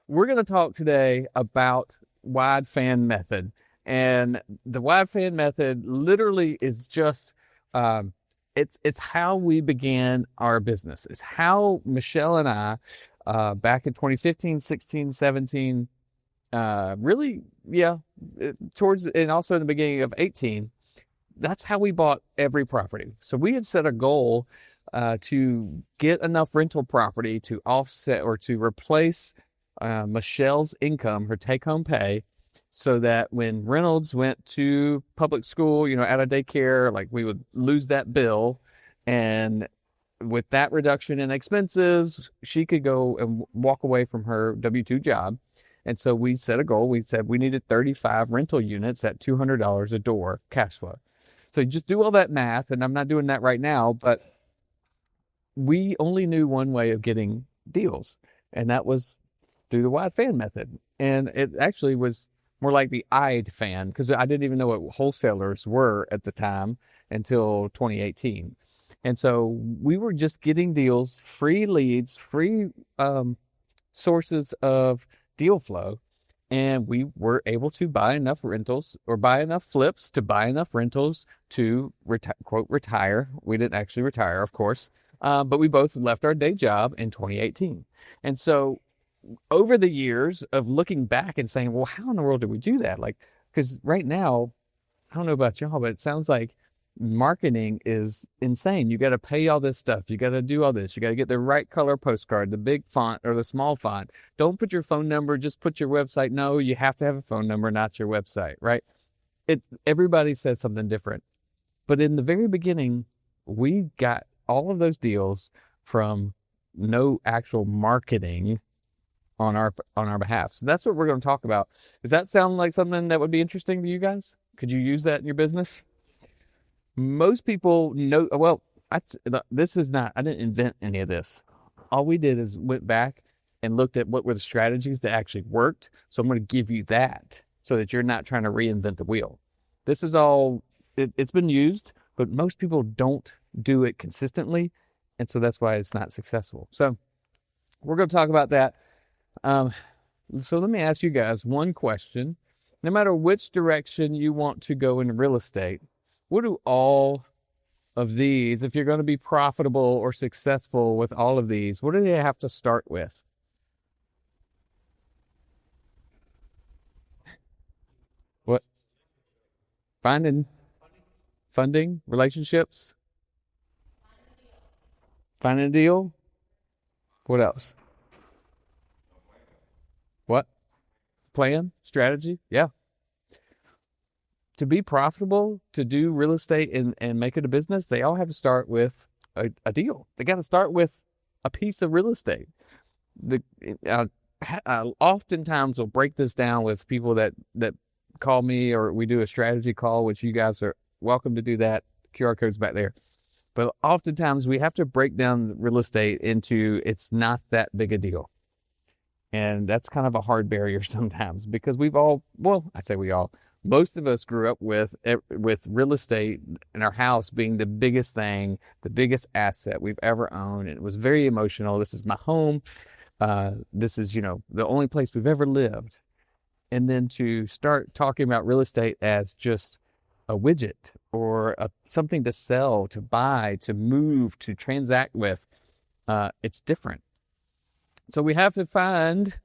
we're going to talk today about Widefan Method. And the Widefan Method literally is just it's how we began our business. It's how Michelle and I back in 2015, 16, 17, really, yeah, towards and also in the beginning of 18, that's how we bought every property. So we had set a goal to get enough rental property to offset or to replace Michelle's income, her take-home pay, so that when Reynolds went to public school, out of daycare, like we would lose that bill. And with that reduction in expenses, she could go and walk away from her W-2 job. And so we set a goal. We said we needed 35 rental units at $200 a door cash flow. So you just do all that math, and I'm not doing that right now, but we only knew one way of getting deals, and that was through the Widefan method. And it actually was more like the Idefan, because I didn't even know what wholesalers were at the time until 2018. And so we were just getting deals, free leads, free sources of deal flow. And we were able to buy enough rentals or buy enough flips to buy enough rentals to quote retire. We didn't actually retire, of course, but we both left our day job in 2018. And so over the years of looking back and saying, well, how in the world did we do that? Like, because right now, I don't know about y'all, but it sounds like marketing is insane. You got to pay all this stuff. You got to do all this. You got to get the right color postcard, the big font or the small font. Don't put your phone number, just put your website. No, you have to have a phone number, not your website, right? Everybody says something different. But in the very beginning, we got all of those deals from no actual marketing on our behalf. So that's what we're going to talk about. Does that sound like something that would be interesting to you guys? Could you use that in your business? Most people know, well, this is not, I didn't invent any of this. All we did is went back and looked at what were the strategies that actually worked. So I'm going to give you that so that you're not trying to reinvent the wheel. This is all, it's been used, but most people don't do it consistently. And so that's why it's not successful. So we're going to talk about that. So let me ask you guys one question. No matter which direction you want to go in real estate, what do all of these, if you're going to be profitable or successful with all of these, what do they have to start with? What? Finding funding, relationships, finding a deal. What else? What? Plan, strategy. Yeah. To be profitable, to do real estate and make it a business, they all have to start with a deal. They got to start with a piece of real estate. Oftentimes will break this down with people that call me, or we do a strategy call, which you guys are welcome to do that. QR code's back there. But oftentimes we have to break down real estate into it's not that big a deal. And that's kind of a hard barrier sometimes because most of us grew up with real estate and our house being the biggest thing, the biggest asset we've ever owned. And it was very emotional. This is my home. This is, the only place we've ever lived. And then to start talking about real estate as just a widget or something to sell, to buy, to move, to transact with, it's different. So we have to find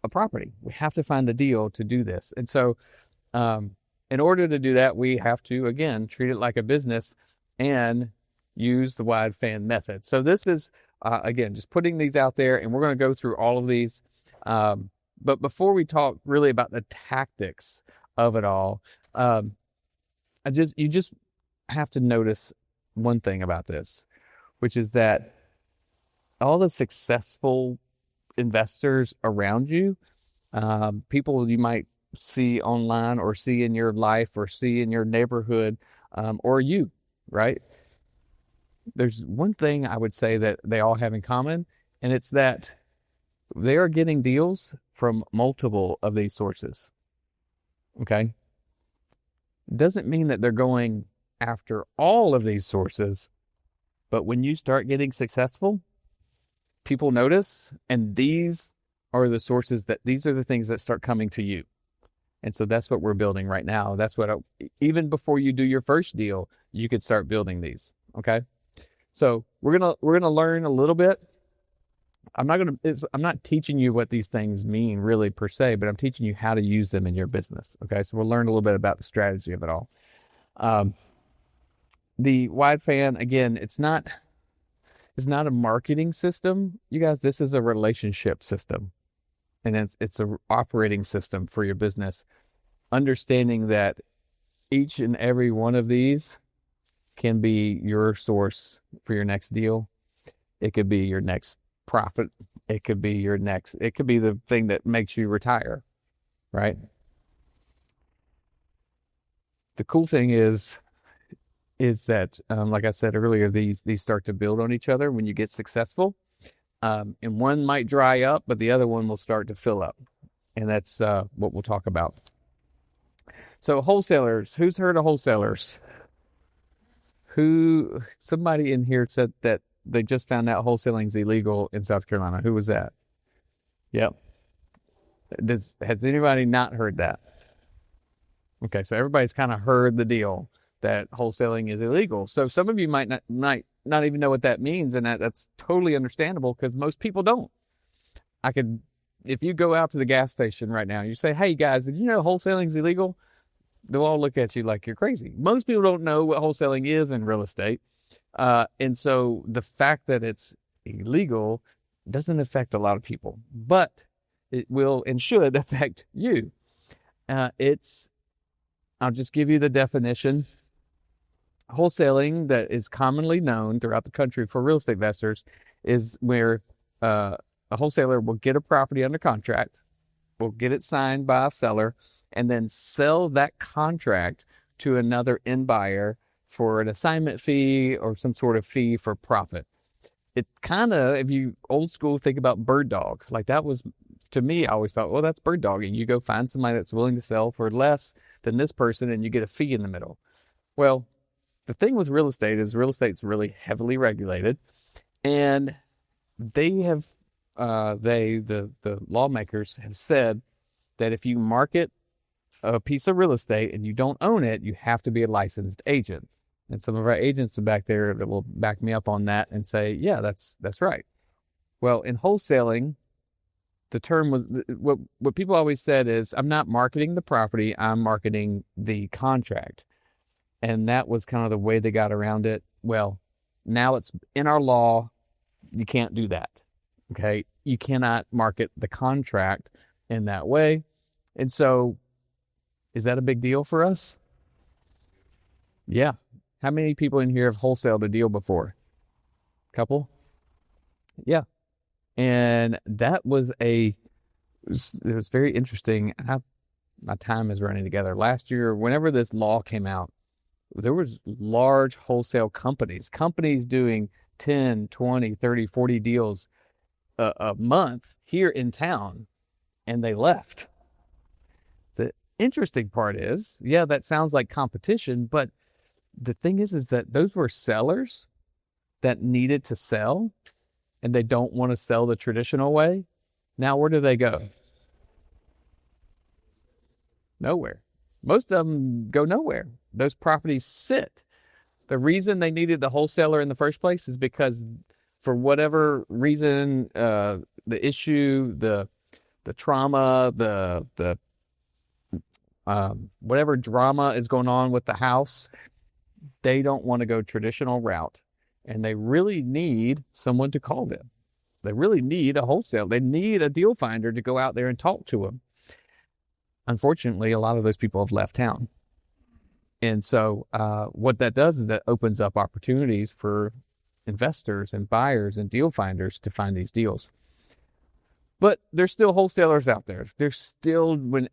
a property. We have to find a deal to do this. And so in order to do that, we have to, again, treat it like a business and use the Widefan method. So this is, again, just putting these out there, and we're going to go through all of these. But before we talk really about the tactics of it all, you just have to notice one thing about this, which is that all the successful investors around you, people you might see online or see in your life or see in your neighborhood, or you, right? There's one thing I would say that they all have in common, and it's that they are getting deals from multiple of these sources. Okay? Doesn't mean that they're going after all of these sources, but when you start getting successful, people notice, and these are the sources that these are the things that start coming to you. And so that's what we're building right now. That's what even before you do your first deal, you could start building these. Okay. So we're gonna learn a little bit. I'm not teaching you what these things mean really per se, but I'm teaching you how to use them in your business. Okay. So we'll learn a little bit about the strategy of it all. The Widefan, again, it's not a marketing system. You guys, this is a relationship system. And it's an operating system for your business. Understanding that each and every one of these can be your source for your next deal. It could be your next profit. It could be the thing that makes you retire, right? The cool thing is that, like I said earlier, these start to build on each other when you get successful. And one might dry up, but the other one will start to fill up. And that's what we'll talk about. So wholesalers, who's heard of wholesalers? Somebody in here said that they just found out wholesaling is illegal in South Carolina. Who was that? Yep. Has anybody not heard that? Okay, so everybody's kind of heard the deal that wholesaling is illegal. So some of you might not even know what that means, and that's totally understandable because most people don't. If you go out to the gas station right now, you say, "Hey guys, did you know wholesaling is illegal?" They'll all look at you like you're crazy. Most people don't know what wholesaling is in real estate. And so the fact that it's illegal doesn't affect a lot of people, but it will and should affect you. I'll just give you the definition. Wholesaling that is commonly known throughout the country for real estate investors is where a wholesaler will get a property under contract, will get it signed by a seller, and then sell that contract to another end buyer for an assignment fee or some sort of fee for profit. It's kind of, if you old school think about bird dog, like that was, to me, I always thought, well, that's bird dogging. You go find somebody that's willing to sell for less than this person and you get a fee in the middle. Well, the thing with real estate is real estate's really heavily regulated, and the lawmakers have said that if you market a piece of real estate and you don't own it, you have to be a licensed agent. And some of our agents are back there that will back me up on that and say, yeah, that's right. Well, in wholesaling, the term was, what people always said is, I'm not marketing the property, I'm marketing the contract. And that was kind of the way they got around it. Well, now it's in our law, you can't do that. Okay. You cannot market the contract in that way. And so, is that a big deal for us? Yeah. How many people in here have wholesaled a deal before? Couple? Yeah. And that was it was very interesting. My time is running together. Last year, whenever this law came out, there was large wholesale companies doing 10, 20, 30, 40 deals a month here in town, and they left. The interesting part is, yeah, that sounds like competition, but the thing is that those were sellers that needed to sell, and they don't want to sell the traditional way. Now, where do they go? Nowhere. Most of them go nowhere. Those properties sit. The reason they needed the wholesaler in the first place is because, for whatever reason, the issue, the trauma, the whatever drama is going on with the house, they don't want to go traditional route, and they really need someone to call them. They really need a wholesale. They need a deal finder to go out there and talk to them. Unfortunately, a lot of those people have left town. And so what that does is that opens up opportunities for investors and buyers and deal finders to find these deals. But there's still wholesalers out there. There's still, we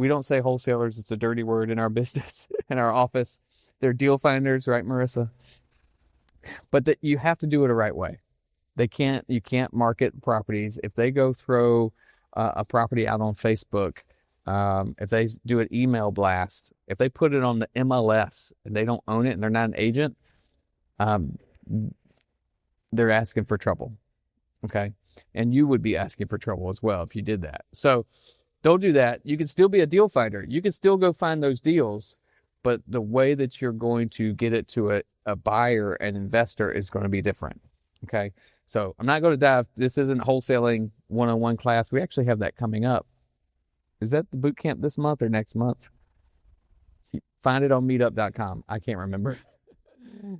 don't say wholesalers. It's a dirty word in our business, in our office. They're deal finders, right, Marissa? But that you have to do it the right way. You can't market properties. If they go throw a property out on Facebook, if they do an email blast, if they put it on the MLS and they don't own it and they're not an agent, they're asking for trouble. Okay. And you would be asking for trouble as well if you did that. So don't do that. You can still be a deal finder. You can still go find those deals, but the way that you're going to get it to a buyer and investor is going to be different. Okay. So I'm not going to dive. This isn't wholesaling 101 class. We actually have that coming up. Is that the boot camp this month or next month? Find it on meetup.com. I can't remember.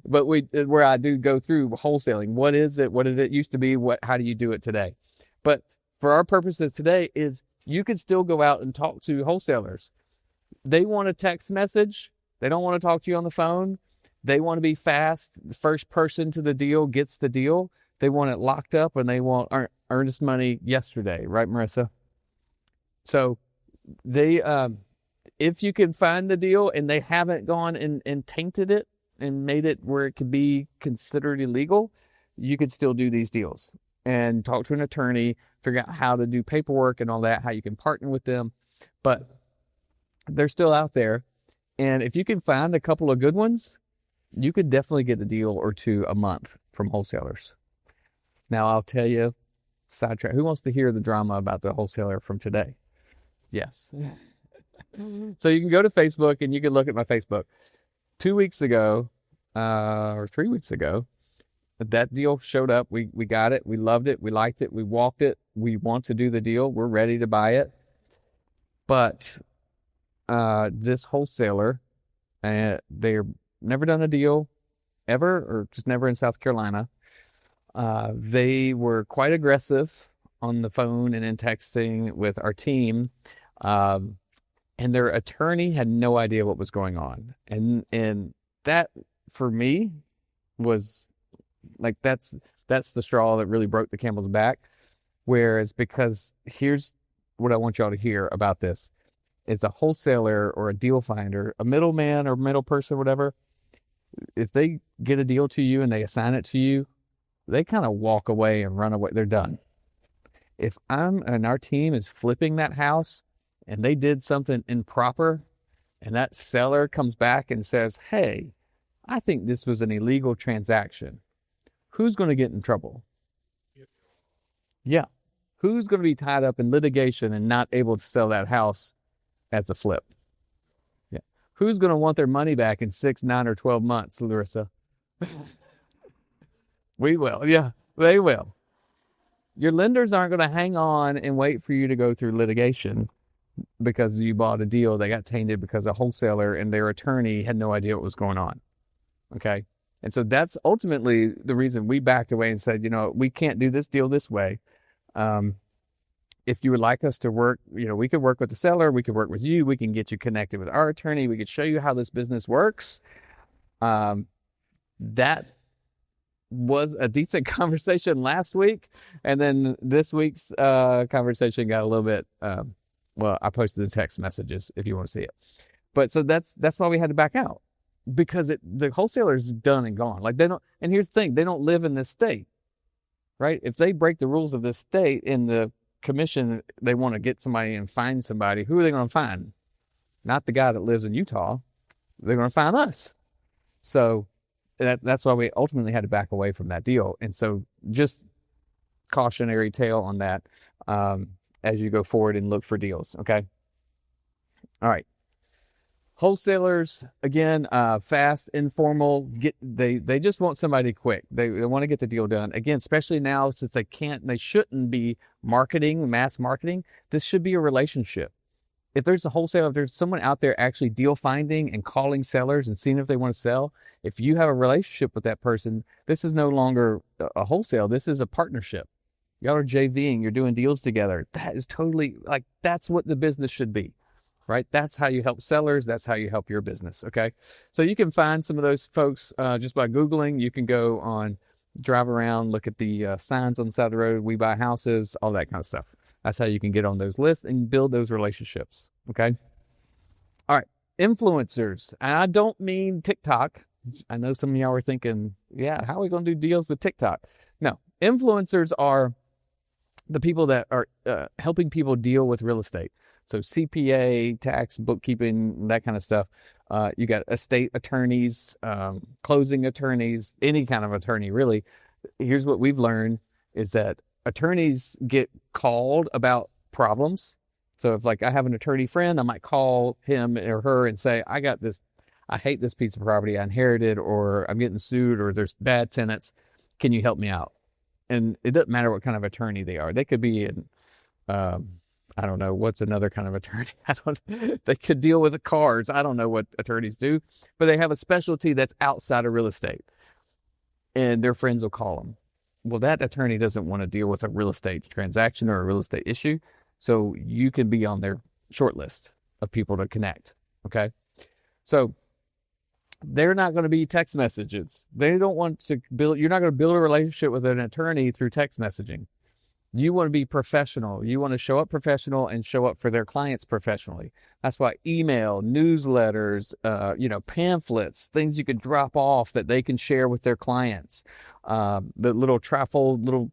But where I do go through wholesaling. What is it? What did it used to be? How do you do it today? But for our purposes today is you can still go out and talk to wholesalers. They want a text message. They don't want to talk to you on the phone. They want to be fast. The first person to the deal gets the deal. They want it locked up and they want earnest money yesterday. Right, Marissa? So they, if you can find the deal and they haven't gone and tainted it and made it where it could be considered illegal, you could still do these deals and talk to an attorney, figure out how to do paperwork and all that, how you can partner with them. But they're still out there. And if you can find a couple of good ones, you could definitely get a deal or two a month from wholesalers. Now, I'll tell you, sidetrack, who wants to hear the drama about the wholesaler from today? Yes. So you can go to Facebook and you can look at my Facebook. 2 weeks ago, or 3 weeks ago, that deal showed up. We got it. We loved it. We liked it. We walked it. We want to do the deal. We're ready to buy it. But this wholesaler, they're never done a deal ever, or just never in South Carolina. They were quite aggressive on the phone and in texting with our team. And their attorney had no idea what was going on. And that, for me, was like, that's the straw that really broke the camel's back. Whereas, because here's what I want y'all to hear about this. It's a wholesaler or a deal finder, a middleman or middle person, whatever. If they get a deal to you and they assign it to you, they kind of walk away and run away. They're done. If our team is flipping that house and they did something improper and that seller comes back and says, hey, I think this was an illegal transaction, who's going to get in trouble? Yeah. Who's going to be tied up in litigation and not able to sell that house as a flip? Yeah. Who's going to want their money back in 6, 9, or 12 months, Larissa? We will. Yeah, they will. Your lenders aren't going to hang on and wait for you to go through litigation because you bought a deal that got tainted because a wholesaler and their attorney had no idea what was going on. Okay. And so that's ultimately the reason we backed away and said, we can't do this deal this way. If you would like us to work, we could work with the seller. We could work with you. We can get you connected with our attorney. We could show you how this business works. That was a decent conversation last week. And then this week's conversation got a little bit, I posted the text messages if you want to see it. But so that's why we had to back out, because the wholesaler's done and gone. Like, they don't, and here's the thing, they don't live in this state, right? If they break the rules of this state in the commission, they want to get somebody and find somebody, who are they going to find? Not the guy that lives in Utah. They're going to find us. So that's why we ultimately had to back away from that deal. And so just cautionary tale on that as you go forward and look for deals. Okay. All right. Wholesalers, again, fast, informal, they just want somebody quick. They want to get the deal done. Again, especially now, since they shouldn't be marketing, mass marketing. This should be a relationship. If there's a wholesaler, if there's someone out there actually deal finding and calling sellers and seeing if they want to sell, if you have a relationship with that person, this is no longer a wholesale. This is a partnership. Y'all are JVing, you're doing deals together. That is totally, that's what the business should be. Right? That's how you help sellers. That's how you help your business. Okay. So you can find some of those folks just by Googling. You can go on, drive around, look at the signs on the side of the road. We buy houses, all that kind of stuff. That's how you can get on those lists and build those relationships. Okay. All right. Influencers. And I don't mean TikTok. I know some of y'all are thinking, yeah, how are we going to do deals with TikTok? No. Influencers are the people that are helping people deal with real estate. So CPA, tax, bookkeeping, that kind of stuff. You got estate attorneys, closing attorneys, any kind of attorney, really. Here's what we've learned is that attorneys get called about problems. So if like I have an attorney friend, I might call him or her and say, I got this, I hate this piece of property I inherited, or I'm getting sued, or there's bad tenants. Can you help me out? And it doesn't matter what kind of attorney they are. They could be in, I don't know, what's another kind of attorney? They could deal with the cars. I don't know what attorneys do, but they have a specialty that's outside of real estate, and their friends will call them. Well, that attorney doesn't want to deal with a real estate transaction or a real estate issue. So you can be on their short list of people to connect. Okay. So they're not going to be text messages. They don't want to build, you're not going to build a relationship with an attorney through text messaging. You want to be professional. You want to show up professional and show up for their clients professionally. That's why email, newsletters, pamphlets, things you could drop off that they can share with their clients. The little trifold,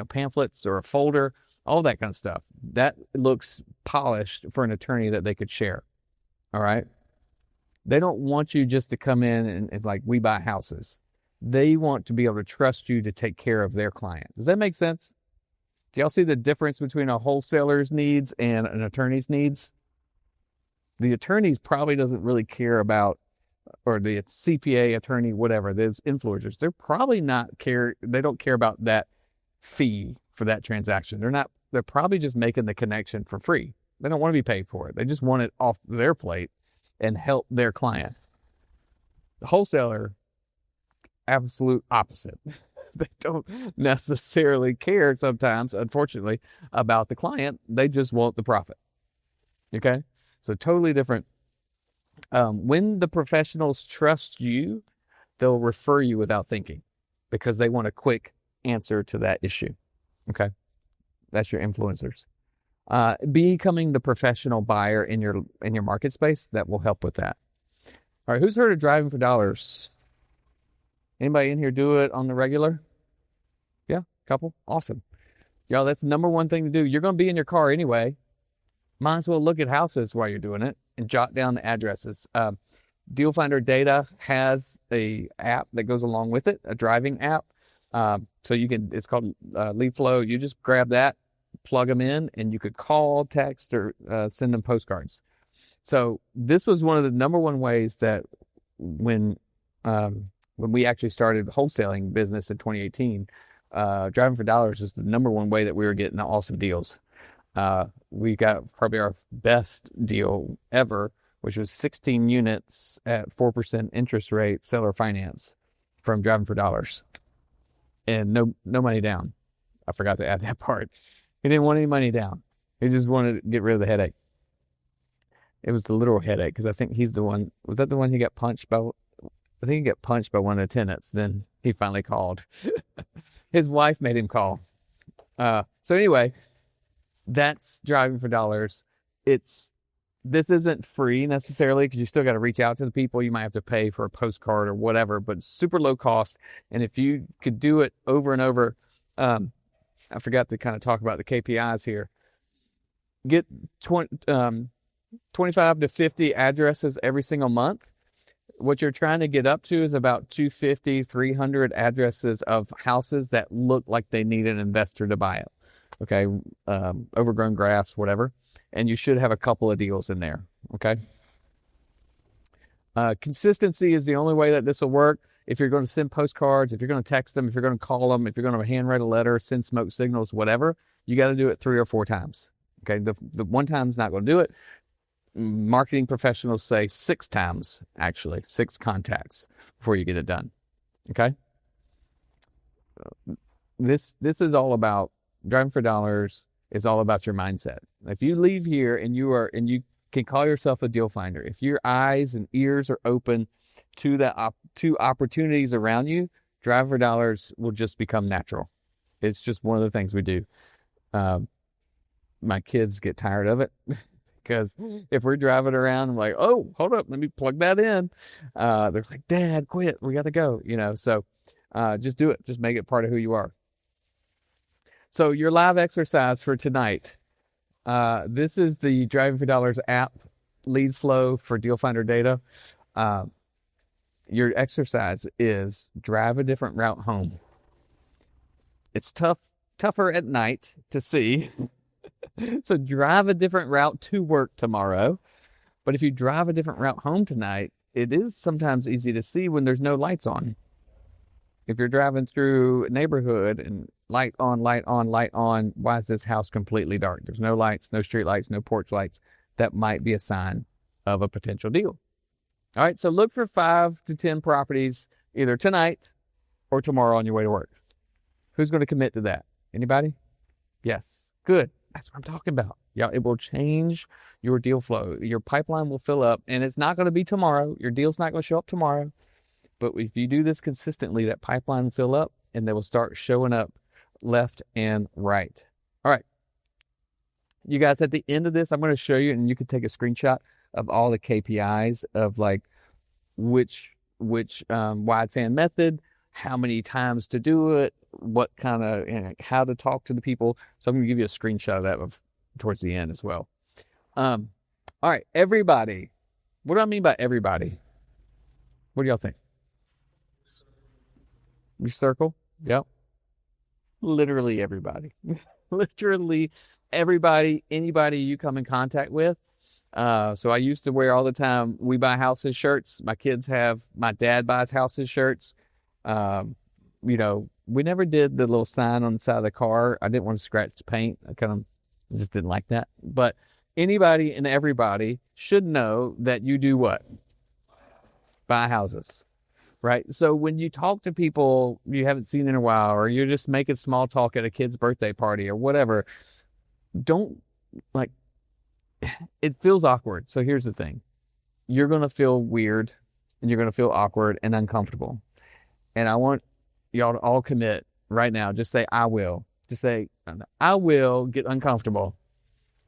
pamphlets or a folder, all that kind of stuff. That looks polished for an attorney that they could share. All right. They don't want you just to come in and it's like, we buy houses. They want to be able to trust you to take care of their client. Does that make sense? Do y'all see the difference between a wholesaler's needs and an attorney's needs? The attorneys probably doesn't really care about, or the CPA attorney, whatever, those influencers, they're probably they don't care about that fee for that transaction. They're probably just making the connection for free. They don't want to be paid for it. They just want it off their plate and help their client. The wholesaler, absolute opposite. They don't necessarily care sometimes, unfortunately, about the client. They just want the profit. Okay? So totally different. When the professionals trust you, they'll refer you without thinking because they want a quick answer to that issue. Okay? That's your influencers. Becoming the professional buyer in your market space, that will help with that. All right, who's heard of driving for dollars? Anybody in here do it on the regular? Yeah, couple? Awesome. Y'all, that's the number one thing to do. You're going to be in your car anyway. Might as well look at houses while you're doing it and jot down the addresses. Deal Finder Data has a app that goes along with it, a driving app. So it's called Lead Flow. You just grab that, plug them in, and you could call, text, or send them postcards. So this was one of the number one ways that when we actually started wholesaling business in 2018, driving for dollars is the number one way that we were getting awesome deals. We got probably our best deal ever, which was 16 units at 4% interest rate seller finance from driving for dollars, and no money down. I forgot to add that part. He didn't want any money down. He just wanted to get rid of the headache. It was the literal headache because I think he's the one. Was that the one he got punched by? I think he got punched by one of the tenants. Then he finally called. His wife made him call. So anyway, that's driving for dollars. This isn't free necessarily because you still got to reach out to the people. You might have to pay for a postcard or whatever, but super low cost. And if you could do it over and over, I forgot to kind of talk about the KPIs here. Get 25 to 50 addresses every single month. What you're trying to get up to is about 250, 300 addresses of houses that look like they need an investor to buy it. Okay. Overgrown grass, whatever. And you should have a couple of deals in there. Okay. Consistency is the only way that this will work. If you're going to send postcards, if you're going to text them, if you're going to call them, if you're going to handwrite a letter, send smoke signals, whatever, you got to do it 3 or 4 times. Okay. The one time's not going to do it. Marketing professionals say 6 times, actually, 6 contacts before you get it done. Okay. This is all about driving for dollars. It's all about your mindset. If you leave here and you can call yourself a deal finder, if your eyes and ears are open to to opportunities around you, driving for dollars will just become natural. It's just one of the things we do. My kids get tired of it. Because if we're driving around, I'm like, oh, hold up, let me plug that in. They're like, Dad, quit. We got to go. So just do it. Just make it part of who you are. So your live exercise for tonight. This is the Driving for Dollars app lead flow for Deal Finder Data. Your exercise is drive a different route home. It's tough tougher at night to see. So drive a different route to work tomorrow. But if you drive a different route home tonight, it is sometimes easy to see when there's no lights on. If you're driving through a neighborhood and light on, light on, light on, why is this house completely dark? There's no lights, no street lights, no porch lights. That might be a sign of a potential deal. All right, so look for 5 to 10 properties either tonight or tomorrow on your way to work. Who's going to commit to that? Anybody? Yes. Good. That's what I'm talking about. Yeah, it will change your deal flow. Your pipeline will fill up, and it's not going to be tomorrow. Your deal's not going to show up tomorrow. But if you do this consistently, that pipeline will fill up, and they will start showing up left and right. All right. You guys, at the end of this, I'm going to show you, and you can take a screenshot of all the KPIs of like which Widefan method, how many times to do it, what kind of, how to talk to the people. So I'm going to give you a screenshot of that towards the end as well. All right, everybody. What do I mean by everybody? What do y'all think? You circle? Yep. Literally everybody. Literally everybody, anybody you come in contact with. So I used to wear all the time, we buy houses shirts. My kids have, my dad buys houses shirts. We never did the little sign on the side of the car. I didn't want to scratch paint. I just didn't like that. But anybody and everybody should know that you do what? Buy houses, right? So when you talk to people you haven't seen in a while, or you're just making small talk at a kid's birthday party or whatever, don't it feels awkward. So here's the thing. You're going to feel weird and you're going to feel awkward and uncomfortable. And I want y'all to all commit right now. Just say, I will. Just say, I will get uncomfortable,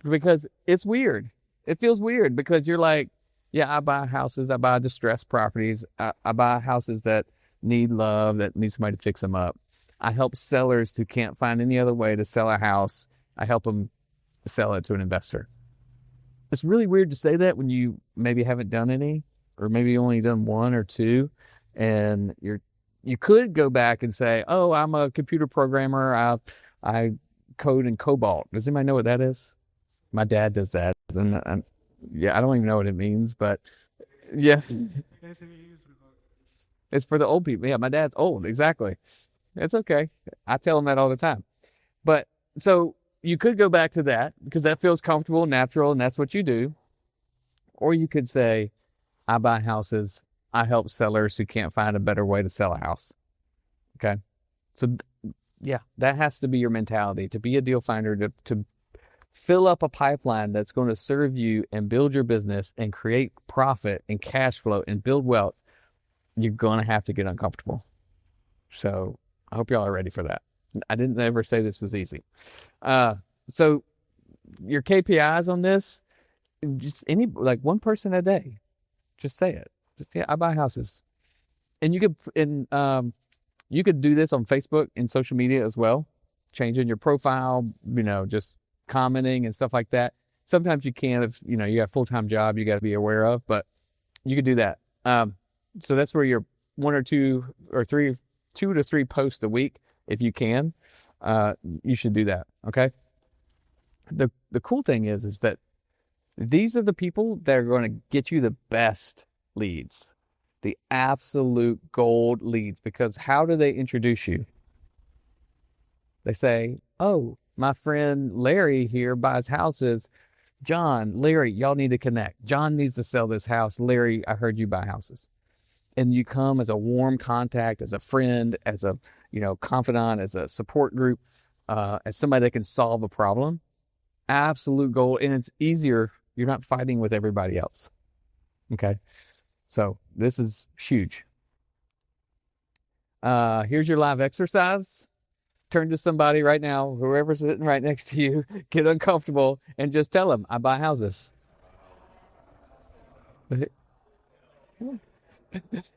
because it's weird. It feels weird because you're like, yeah, I buy houses. I buy distressed properties. I buy houses that need love, that need somebody to fix them up. I help sellers who can't find any other way to sell a house. I help them sell it to an investor. It's really weird to say that when you maybe haven't done any, or maybe only done 1 or 2, and you could go back and say, oh, I'm a computer programmer. I code in Cobalt. Does anybody know what that is? My dad does that. And I don't even know what it means, but yeah. It's for the old people. Yeah, my dad's old. Exactly. It's okay. I tell him that all the time. But so you could go back to that because that feels comfortable, natural, and that's what you do. Or you could say, I buy houses. I help sellers who can't find a better way to sell a house. Okay. So yeah, that has to be your mentality, to be a deal finder, to fill up a pipeline that's going to serve you and build your business and create profit and cash flow and build wealth. You're going to have to get uncomfortable. So I hope y'all are ready for that. I didn't ever say this was easy. So your KPIs on this, just one person a day, just say it. Just say, I buy houses. And you could do this on Facebook and social media as well, changing your profile, just commenting and stuff like that. Sometimes you can if, you got a full-time job you got to be aware of, but you could do that. So that's where you're 1 or 2 or 3, 2 to 3 posts a week. If you can, you should do that. Okay. The cool thing is that these are the people that are going to get you the best leads, the absolute gold leads, because how do they introduce you? They say, oh, my friend Larry here buys houses. John, Larry, y'all need to connect. John needs to sell this house. Larry, I heard you buy houses. And you come as a warm contact, as a friend, as a confidant, as a support group, as somebody that can solve a problem. Absolute gold. And it's easier. You're not fighting with everybody else. Okay. So this is huge. Here's your live exercise. Turn to somebody right now, whoever's sitting right next to you, get uncomfortable and just tell them, I buy houses.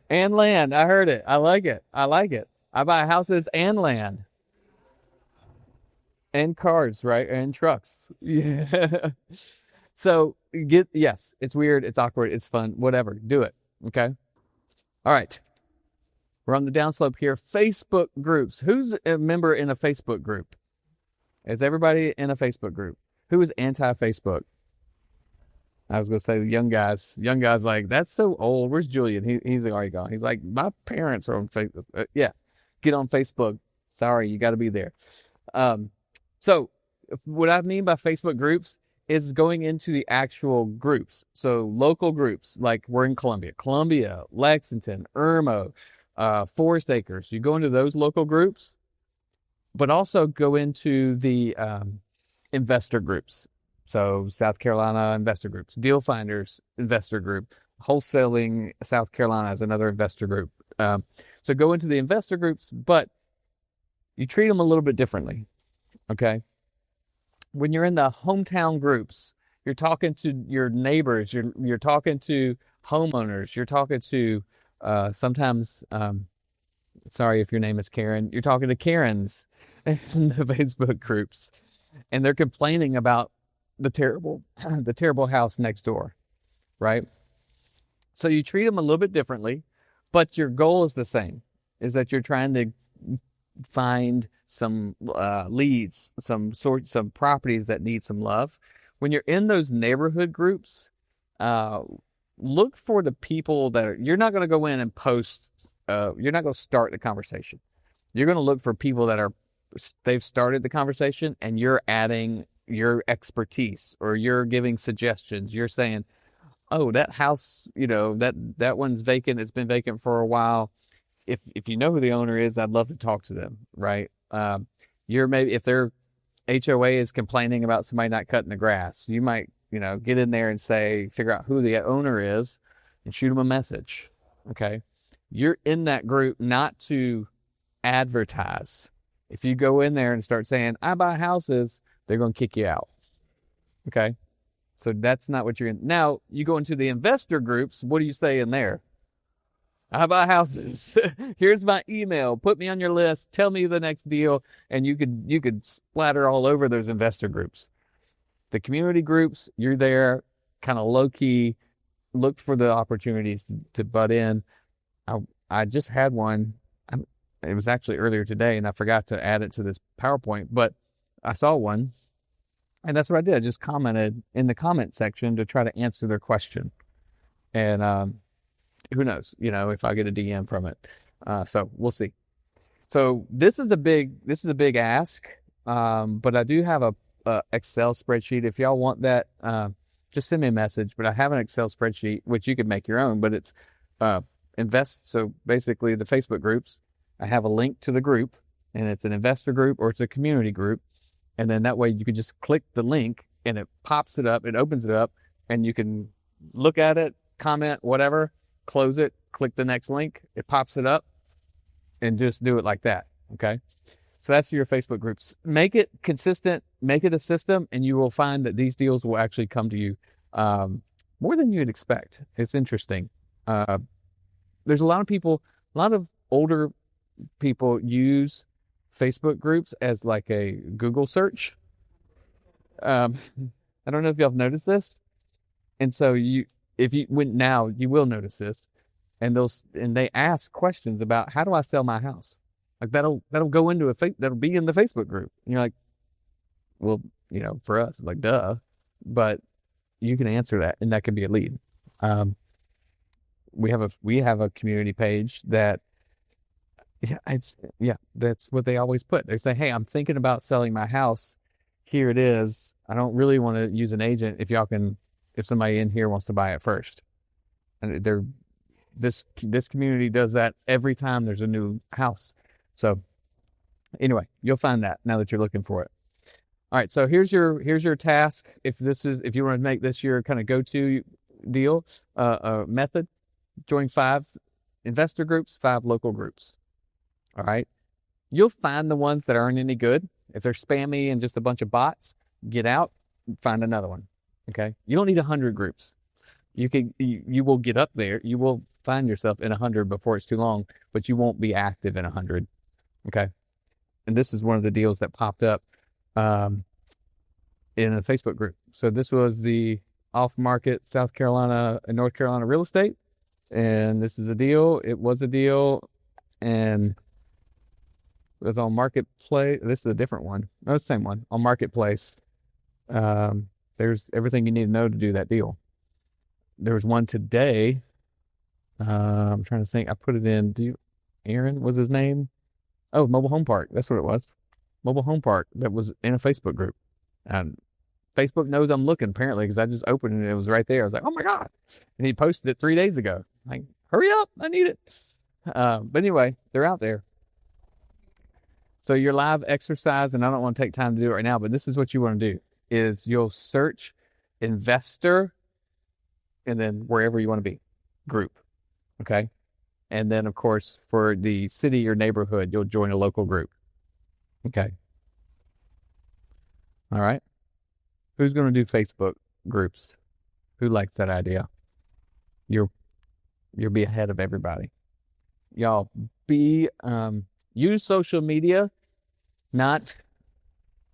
And land. I heard it. I like it. I buy houses and land. And cars, right? And trucks. Yeah. So yes, it's weird. It's awkward. It's fun. Whatever. Do it. Okay. All right. We're on the downslope here. Facebook groups. Who's a member in a Facebook group? Is everybody in a Facebook group? Who is anti-Facebook? I was going to say the young guys. Young guys like, that's so old. Where's Julian? He's already gone. He's like, my parents are on Facebook. Yeah, get on Facebook. Sorry, you got to be there. So what I mean by Facebook groups is going into the actual groups. So local groups, like we're in Columbia, Lexington, Irmo, Forest Acres. You go into those local groups, but also go into the investor groups. So South Carolina investor groups, Deal Finders investor group, Wholesaling South Carolina is another investor group. So go into the investor groups, but you treat them a little bit differently. Okay. When you're in the hometown groups, you're talking to your neighbors, you're talking to homeowners, you're talking to sometimes sorry if your name is Karen, you're talking to Karens in the Facebook groups, and they're complaining about the terrible house next door, right? So you treat them a little bit differently, but your goal is the same, is that you're trying to find some leads, some properties that need some love. When you're in those neighborhood groups, look for the people that you're not going to go in and post. You're not going to start the conversation. You're going to look for people that they've started the conversation, and you're adding your expertise, or you're giving suggestions. You're saying, oh, that house, that one's vacant. It's been vacant for a while. If you know who the owner is, I'd love to talk to them, right? You're maybe, if their HOA is complaining about somebody not cutting the grass, you might, get in there and figure out who the owner is and shoot them a message. Okay. You're in that group not to advertise. If you go in there and start saying, I buy houses, they're going to kick you out. Okay. So that's not what you're in. Now you go into the investor groups. What do you say in there? I buy houses. Here's my email. Put me on your list. Tell me the next deal. And you could splatter all over those investor groups. The community groups, you're there kind of low key, look for the opportunities to butt in. I just had one. It was actually earlier today, and I forgot to add it to this PowerPoint, but I saw one, and that's what I did. I just commented in the comment section to try to answer their question. And who knows, if I get a DM from it. So we'll see. So this is a big ask. But I do have a Excel spreadsheet. If y'all want that, just send me a message. But I have an Excel spreadsheet, which you can make your own, but it's so basically the Facebook groups, I have a link to the group, and it's an investor group or it's a community group. And then that way you can just click the link and it pops it up, it opens it up, and you can look at it, comment, whatever, close it, click the next link, it pops it up, and just do it like that. Okay. So that's your Facebook groups. Make it consistent, make it a system, and you will find that these deals will actually come to you more than you'd expect. It's interesting. There's a lot of older people use Facebook groups as like a Google search. I don't know if y'all have noticed this. And so you will notice this, and they ask questions about, how do I sell my house? Like that'll go into that'll be in the Facebook group. And you're like, well, for us, like, duh, but you can answer that, and that can be a lead. We have a community page that, that's what they always put. They say, hey, I'm thinking about selling my house. Here it is. I don't really want to use an agent. If somebody in here wants to buy it first. And this community does that every time there's a new house. So anyway, you'll find that now that you're looking for it. All right. So here's your task. If you want to make this your kind of go-to deal, method, join 5 investor groups, 5 local groups. All right. You'll find the ones that aren't any good. If they're spammy and just a bunch of bots, get out, find another one. Okay. You don't need 100 groups. You will get up there. You will find yourself in 100 before it's too long, but you won't be active in 100. Okay. And this is one of the deals that popped up in a Facebook group. So this was the off-market South Carolina and North Carolina real estate. And this is a deal. It was a deal. And was on Marketplace. This is a different one. No, it's the same one. On Marketplace, there's everything you need to know to do that deal. There was one today. I'm trying to think. I put it in. Aaron was his name? Oh, Mobile Home Park. That's what it was. Mobile Home Park that was in a Facebook group. And Facebook knows I'm looking, apparently, because I just opened it and it was right there. I was like, oh my God. And he posted it 3 days ago. Like, hurry up. I need it. But anyway, they're out there. So your live exercise, and I don't want to take time to do it right now, but this is what you want to do, is you'll search investor and then wherever you want to be, group. Okay? And then, of course, for the city or neighborhood, you'll join a local group. Okay? All right? Who's going to do Facebook groups? Who likes that idea? You'll be ahead of everybody. Y'all, use social media, not,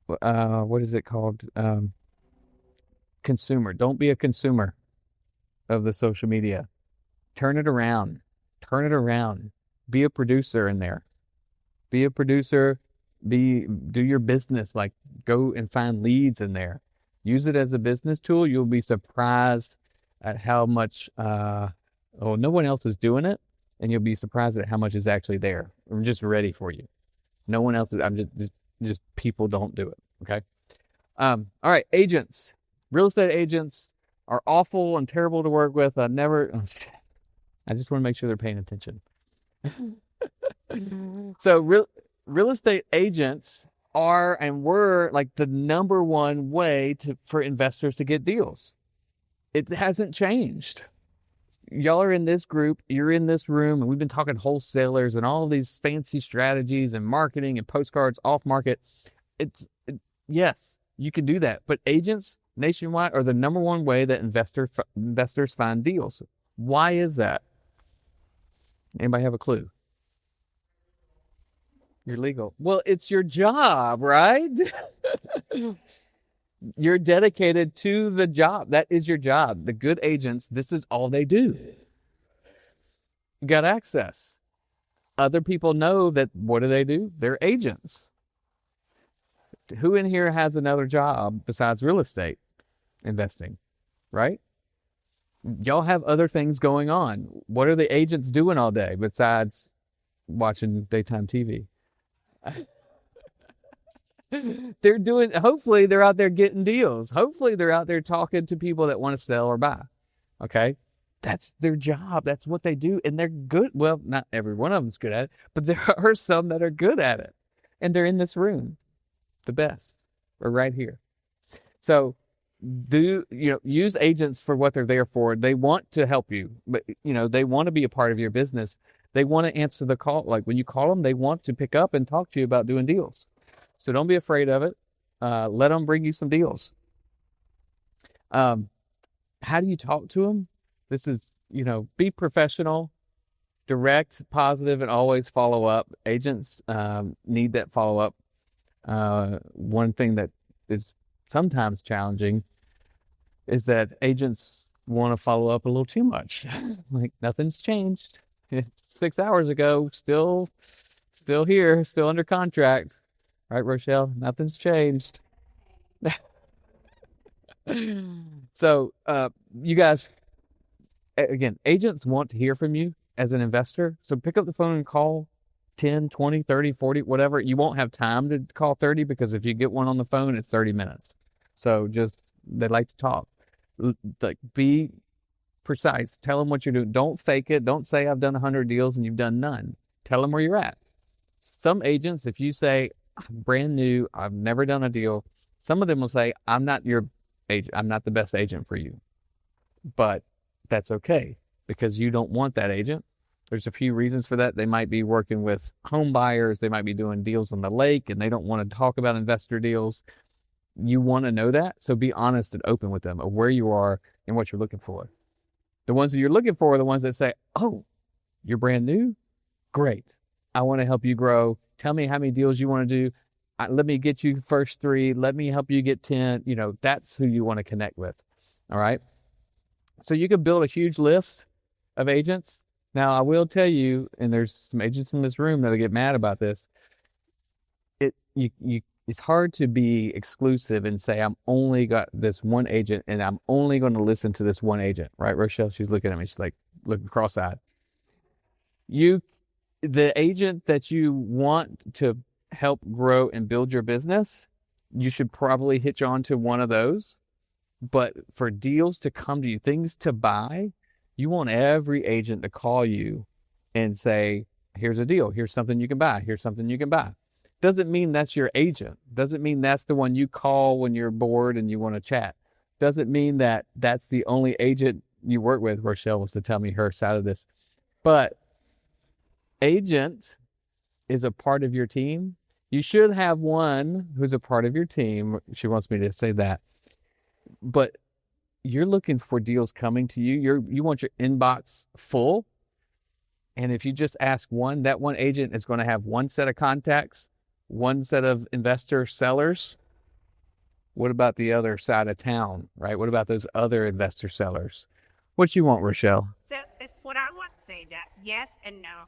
what is it called? Consumer. Don't be a consumer of the social media. Turn it around. Turn it around. Be a producer in there. Be a producer. Do your business. Like, go and find leads in there. Use it as a business tool. You'll be surprised at how much, no one else is doing it. And you'll be surprised at how much is actually there. I'm just ready for you. No one else is, I'm just people don't do it. Okay. All right. Agents, real estate agents are awful and terrible to work with. I just want to make sure they're paying attention. So real estate agents are and were like the number one way for investors to get deals. It hasn't changed. Y'all are in this group, you're in this room, and we've been talking wholesalers and all these fancy strategies and marketing and postcards off market. Yes, you can do that. But agents nationwide are the number one way that investors find deals. Why is that? Anybody have a clue? You're legal. Well, it's your job, right? You're dedicated to the job. That is your job. The good agents, this is all they do. You got access. Other people know that, what do? They're agents. Who in here has another job besides real estate investing, right? Y'all have other things going on. What are the agents doing all day besides watching daytime TV? Hopefully they're out there getting deals. Hopefully they're out there talking to people that want to sell or buy. Okay? That's their job. That's what they do. And they're good. Well, not every one of them's good at it, but there are some that are good at it. And they're in this room. The best. Or right here. So use agents for what they're there for. They want to help you, but they want to be a part of your business. They want to answer the call. Like when you call them, they want to pick up and talk to you about doing deals. So don't be afraid of it. Let them bring you some deals. How do you talk to them? This is, be professional, direct, positive, and always follow up. Agents need that follow up. One thing that is sometimes challenging is that agents want to follow up a little too much. Like nothing's changed. 6 hours ago, still here, still under contract. Right, Rochelle? Nothing's changed. So, you guys, again, agents want to hear from you as an investor. So pick up the phone and call 10, 20, 30, 40, whatever. You won't have time to call 30 because if you get one on the phone, it's 30 minutes. So they like to talk. Like, be precise. Tell them what you're doing. Don't fake it. Don't say I've done 100 deals and you've done none. Tell them where you're at. Some agents, if you say, I'm brand new, I've never done a deal, some of them will say, I'm not your agent. I'm not the best agent for you. But that's okay because you don't want that agent. There's a few reasons for that. They might be working with home buyers. They might be doing deals on the lake and they don't want to talk about investor deals. You want to know that. So be honest and open with them of where you are and what you're looking for. The ones that you're looking for are the ones that say, oh, you're brand new? Great. I want to help you grow. Tell me how many deals you want to do. Let me get you first 3. Let me help you get 10. That's who you want to connect with. All right. So you can build a huge list of agents. Now, I will tell you, and there's some agents in this room that'll get mad about this. it's hard to be exclusive and say, I'm only got this one agent and I'm only going to listen to this one agent, right? Rochelle, she's looking at me. She's like looking cross-eyed. The agent that you want to help grow and build your business, you should probably hitch on to one of those. But for deals to come to you, things to buy, you want every agent to call you and say, here's a deal. Here's something you can buy. Here's something you can buy. Doesn't mean that's your agent. Doesn't mean that's the one you call when you're bored and you want to chat. Doesn't mean that that's the only agent you work with. Rochelle wants to tell me her side of this. But agent is a part of your team. You should have one who's a part of your team. She wants me to say that. But you're looking for deals coming to you. You want your inbox full. And if you just ask one, that one agent is going to have one set of contacts, one set of investor sellers. What about the other side of town, right? What about those other investor sellers? What you want, Rochelle? So that's what I want to say, that yes and no.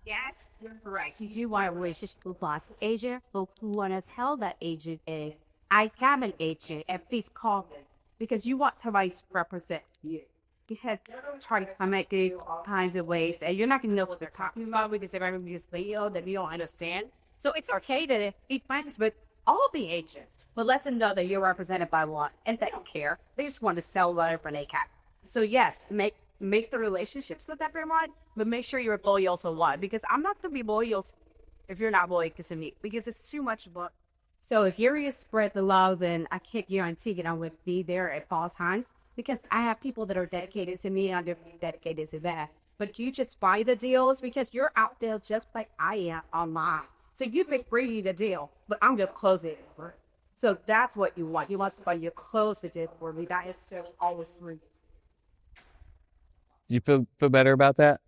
Yes, you're correct. You do want a relationship with boss agent, but you want to tell that agent is, I am an agent, and please call me, because you want somebody to represent you. Because they're going to try to come at you all kinds of ways, and you're not going to know what they're talking about because they're going to use lingo that you don't understand. So it's okay to be friends with all the agents, but let them know that you're represented by one, and they don't care. They just want to sell whatever they can. So yes, make the relationships with everyone, but make sure you're loyal to one, because I'm not going to be loyal if you're not loyal to me, because it's too much work. So if you're going to spread the love, then I can't guarantee that I'm going to be there at all times, because I have people that are dedicated to me and they're dedicated to that. But you just buy the deals because you're out there just like I am online. So you may bring you the deal, but I'm going to close it. So that's what you want. You want somebody to close the deal for me. That is so always free. You feel better about that?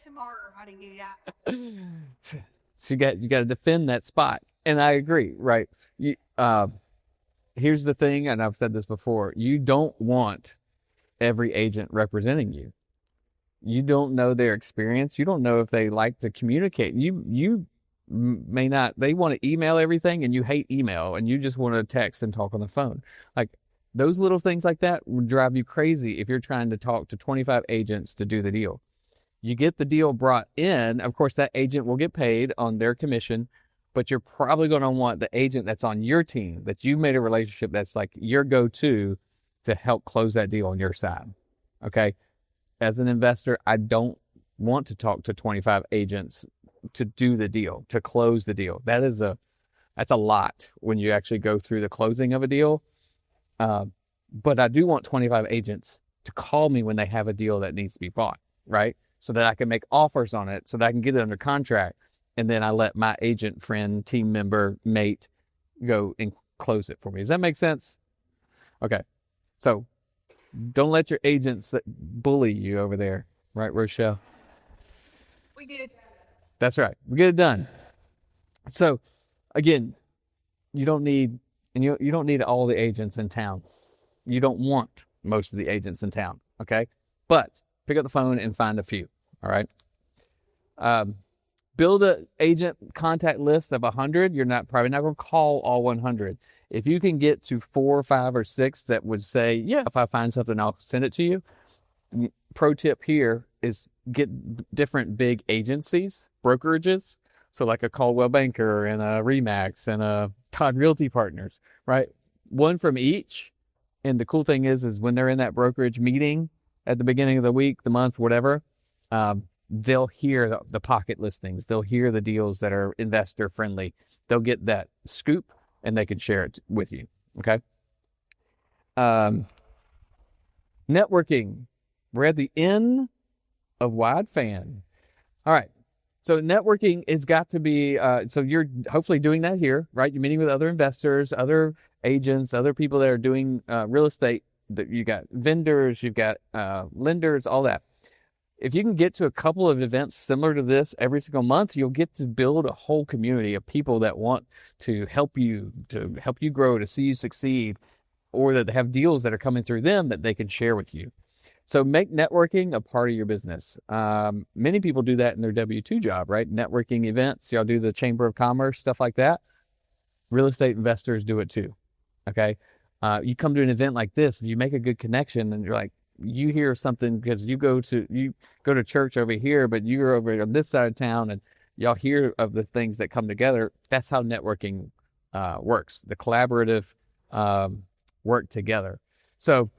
Tomorrow, how do you do that? So you got to defend that spot, and I agree. Right? Here's the thing, and I've said this before: you don't want every agent representing you. You don't know their experience. You don't know if they like to communicate. You may not. They want to email everything, and you hate email, and you just want to text and talk on the phone. Like those little things like that would drive you crazy if you're trying to talk to 25 agents to do the deal. You get the deal brought in. Of course, that agent will get paid on their commission, but you're probably going to want the agent that's on your team, that you've made a relationship that's like your go-to to help close that deal on your side. Okay? As an investor, I don't want to talk to 25 agents to do the deal, to close the deal. That's a lot when you actually go through the closing of a deal. But I do want 25 agents to call me when they have a deal that needs to be bought, right? So that I can make offers on it, so that I can get it under contract. And then I let my agent friend, team member, mate go and close it for me. Does that make sense? Okay. So don't let your agents bully you over there. Right, Rochelle? We get it. That's right. We get it done. So again, you don't need all the agents in town. You don't want most of the agents in town. Okay. But pick up the phone and find a few. All right. Build an agent contact list of 100. You're probably not going to call all 100. If you can get to 4 or 5 or 6 that would say, yeah, if I find something, I'll send it to you. Pro tip here is get different big agencies, brokerages. So like a Coldwell Banker and a Remax and a Todd Realty Partners, right? One from each. And the cool thing is when they're in that brokerage meeting at the beginning of the week, the month, whatever, they'll hear the pocket listings. They'll hear the deals that are investor friendly. They'll get that scoop and they can share it with you. Okay. Networking. We're at the end of Widefan. All right. So networking has got to be, so you're hopefully doing that here, right? You're meeting with other investors, other agents, other people that are doing real estate. You got vendors, you've got lenders, all that. If you can get to a couple of events similar to this every single month, you'll get to build a whole community of people that want to help you grow, to see you succeed, or that have deals that are coming through them that they can share with you. So make networking a part of your business. Many people do that in their W-2 job, right? Networking events. Y'all do the Chamber of Commerce, stuff like that. Real estate investors do it too. Okay. You come to an event like this, you make a good connection, and you're like, you hear something because you go to church over here, but you're over on this side of town, and y'all hear of the things that come together. That's how networking works. The collaborative work together. So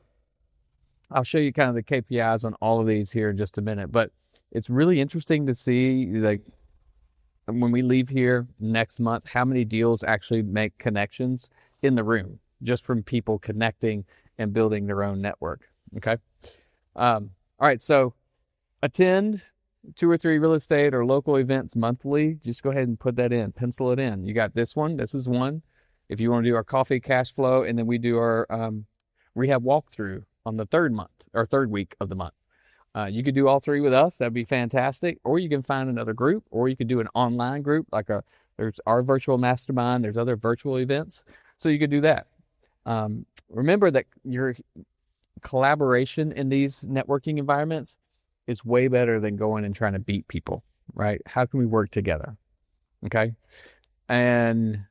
I'll show you kind of the KPIs on all of these here in just a minute, but it's really interesting to see, like, when we leave here next month, how many deals actually make connections in the room just from people connecting and building their own network. Okay. All right. So attend 2 or 3 real estate or local events monthly. Just go ahead and put that in, pencil it in. You got this one. This is one. If you want to do our coffee cash flow, and then we do our rehab walkthrough on the third week of the month. You could do all 3 with us. That'd be fantastic. Or you can find another group, or you could do an online group, there's our virtual mastermind. There's other virtual events. So you could do that. Remember that your collaboration in these networking environments is way better than going and trying to beat people, right? How can we work together? Okay. And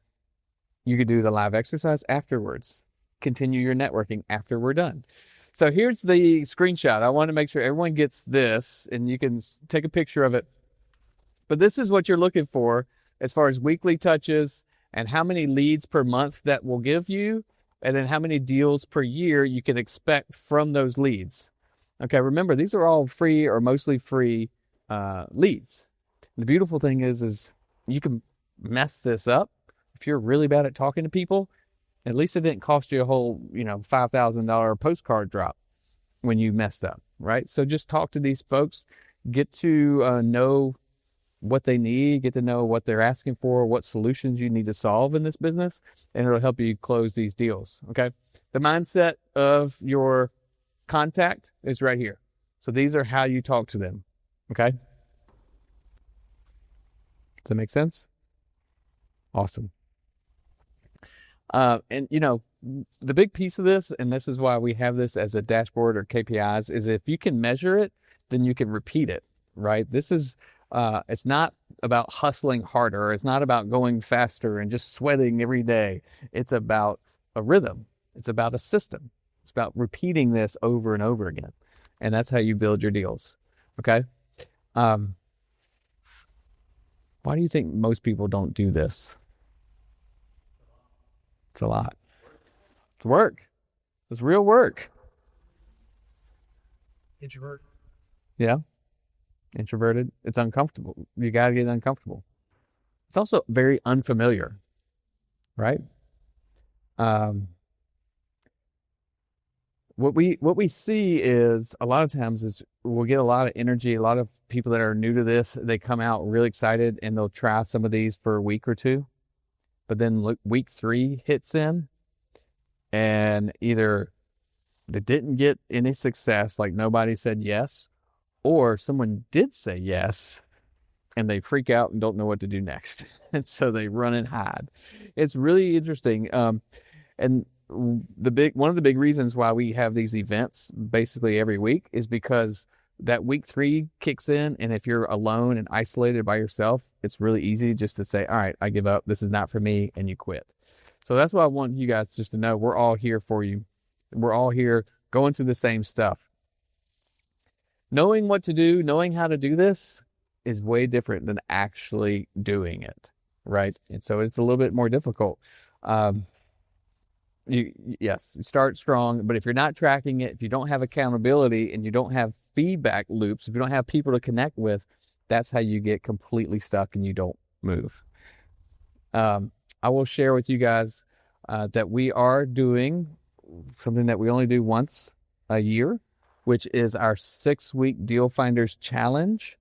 you could do the live exercise afterwards. Continue your networking after we're done. So here's the screenshot. I want to make sure everyone gets this, and you can take a picture of it. But this is what you're looking for as far as weekly touches and how many leads per month that will give you, and then how many deals per year you can expect from those leads. Okay, remember, these are all free or mostly free leads. The beautiful thing is you can mess this up. If you're really bad at talking to people, at least it didn't cost you a whole, $5,000 postcard drop when you messed up, right? So just talk to these folks, get to know what they need, get to know what they're asking for, what solutions you need to solve in this business, and it'll help you close these deals, okay? The mindset of your contact is right here. So these are how you talk to them, okay? Does that make sense? Awesome. And the big piece of this, and this is why we have this as a dashboard or KPIs, is if you can measure it, then you can repeat it, right? This is, it's not about hustling harder. It's not about going faster and just sweating every day. It's about a rhythm. It's about a system. It's about repeating this over and over again. And that's how you build your deals. Okay. Why do you think most people don't do this? It's a lot. It's work. It's real work. Introvert. Yeah. Introverted. It's uncomfortable. You got to get uncomfortable. It's also very unfamiliar, right? What we see is a lot of times is we'll get a lot of energy. A lot of people that are new to this, they come out really excited and they'll try some of these for a week or two. But then week 3 hits in, and either they didn't get any success, like nobody said yes, or someone did say yes and they freak out and don't know what to do next. And so they run and hide. It's really interesting. And one of the big reasons why we have these events basically every week is because that week 3 kicks in, and if you're alone and isolated by yourself, it's really easy just to say, all right, I give up. This is not for me, and you quit. So that's why I want you guys just to know we're all here for you. We're all here going through the same stuff. Knowing what to do, knowing how to do this is way different than actually doing it, right? And so it's a little bit more difficult. You start strong, but if you're not tracking it, if you don't have accountability and you don't have feedback loops, if you don't have people to connect with, that's how you get completely stuck and you don't move. I will share with you guys that we are doing something that we only do once a year, which is our 6-week Deal Finders Challenge,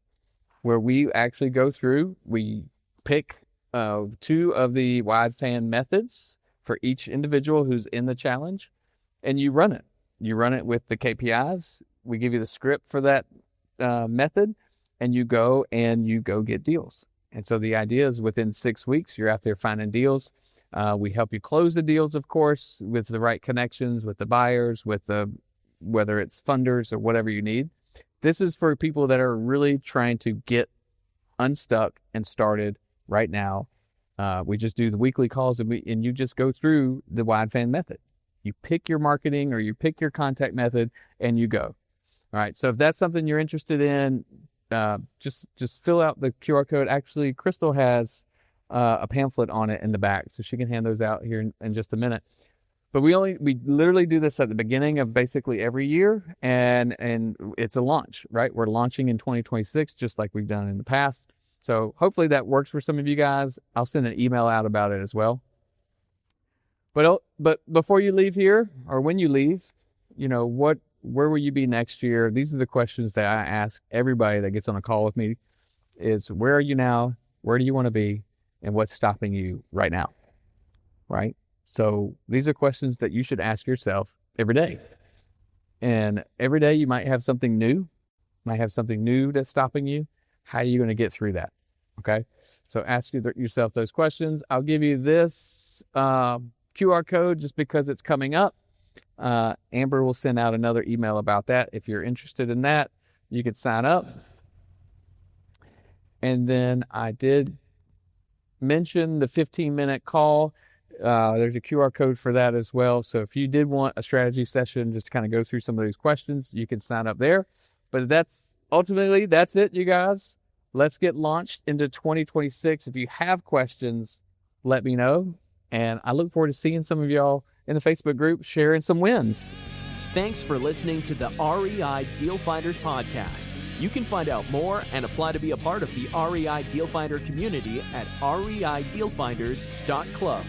where we actually go through, we pick 2 of the Widefan methods for each individual who's in the challenge, and you run it. You run it with the KPIs. We give you the script for that method, and you go get deals. And so the idea is within 6 weeks, you're out there finding deals. We help you close the deals, of course, with the right connections, with the buyers, with the whether it's funders or whatever you need. This is for people that are really trying to get unstuck and started right now. We just do the weekly calls, and you just go through the Widefan method. You pick your marketing or you pick your contact method and you go. All right. So if that's something you're interested in, just fill out the QR code. Actually, Crystal has a pamphlet on it in the back, so she can hand those out here in just a minute. But we literally do this at the beginning of basically every year, and it's a launch, right? We're launching in 2026, just like we've done in the past. So hopefully that works for some of you guys. I'll send an email out about it as well. But before you leave here, or when you leave, where will you be next year? These are the questions that I ask everybody that gets on a call with me: is where are you now? Where do you want to be? And what's stopping you right now? Right? So these are questions that you should ask yourself every day. And every day you might have something new, that's stopping you. How are you going to get through that? Okay. So ask yourself those questions. I'll give you this QR code just because it's coming up. Amber will send out another email about that. If you're interested in that, you can sign up. And then I did mention the 15-minute call. There's a QR code for that as well. So if you did want a strategy session, just to kind of go through some of those questions, you can sign up there. But that's it, you guys. Let's get launched into 2026. If you have questions, let me know. And I look forward to seeing some of y'all in the Facebook group sharing some wins. Thanks for listening to the REI Deal Finders podcast. You can find out more and apply to be a part of the REI Deal Finder community at reidealfinders.club.